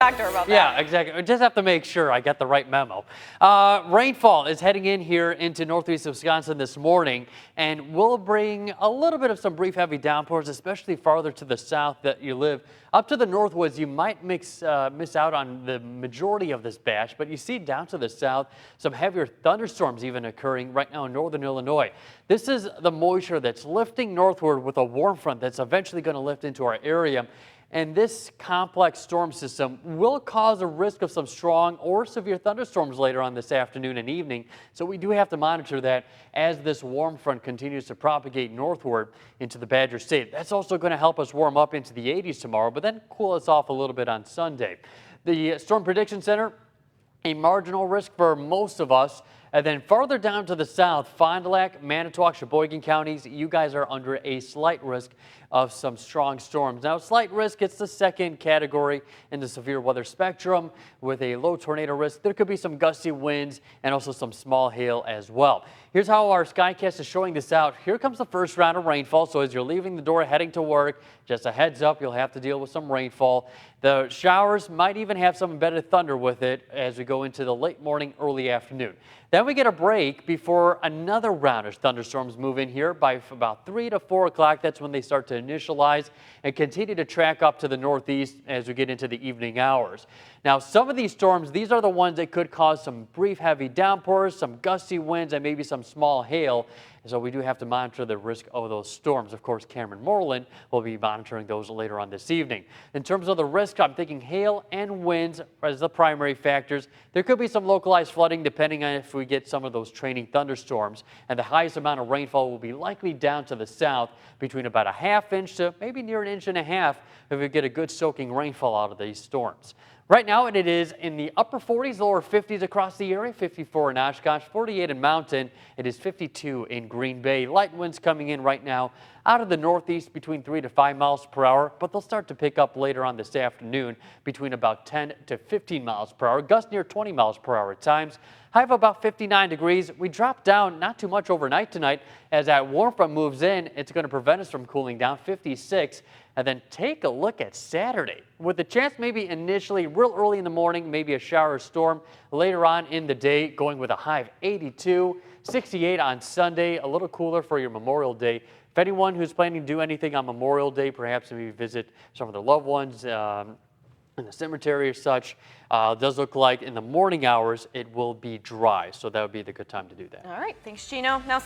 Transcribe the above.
talk to her about that. Yeah, exactly. I just have to make sure I get the right memo. Rainfall is heading in here into northeast Wisconsin this morning, and will bring a little bit of some brief heavy downpours, especially farther to the south that you live. Up to the northwoods, you might miss out on the majority of this batch, but you see down to the south some heavier thunderstorms even occurring right now in northern Illinois. This is the moisture that's lifting northward with a warm front that's eventually going to lift into our area. And this complex storm system will cause a risk of some strong or severe thunderstorms later on this afternoon and evening. So we do have to monitor that as this warm front continues to propagate northward into the Badger State. That's also going to help us warm up into the 80s tomorrow, but then cool us off a little bit on Sunday. The Storm Prediction Center, a marginal risk for most of us. And then farther down to the south, Fond du Lac, Manitowoc, Sheboygan counties, you guys are under a slight risk of some strong storms. Now, slight risk, it's the second category in the severe weather spectrum with a low tornado risk. There could be some gusty winds and also some small hail as well. Here's how our Skycast is showing this out. Here comes the first round of rainfall. So as you're leaving the door heading to work, just a heads up, you'll have to deal with some rainfall. The showers might even have some embedded thunder with it as we go into the late morning, early afternoon. Then we get a break before another round of thunderstorms move in here by about 3 to 4 o'clock. That's when they start to initialize and continue to track up to the northeast as we get into the evening hours. Now, some of these storms, these are the ones that could cause some brief heavy downpours, some gusty winds, and maybe some small hail. So we do have to monitor the risk of those storms. Of course, Cameron Moreland will be monitoring those later on this evening. In terms of the risk, I'm thinking hail and winds as the primary factors. There could be some localized flooding depending on if we get some of those training thunderstorms. And the highest amount of rainfall will be likely down to the south between about a ½ inch to maybe near 1.5 inches if we get a good soaking rainfall out of these storms. Right now, it is in the upper 40s, lower 50s across the area, 54 in Oshkosh, 48 in Mountain. It is 52 in Green Bay. Light winds coming in right now out of the northeast between 3 to 5 miles per hour, but they'll start to pick up later on this afternoon between about 10 to 15 miles per hour. Gusts near 20 miles per hour at times. High of about 59 degrees. We drop down not too much overnight tonight as that warm front moves in. It's going to prevent us from cooling down, 56. And then take a look at Saturday with a chance maybe initially real early in the morning, maybe a shower or storm later on in the day, going with a high of 82, 68 on Sunday, a little cooler for your Memorial Day. If anyone who's planning to do anything on Memorial Day, perhaps maybe visit some of their loved ones in the cemetery or such, it does look like in the morning hours it will be dry. So that would be the good time to do that. All right. Thanks, Gino. Now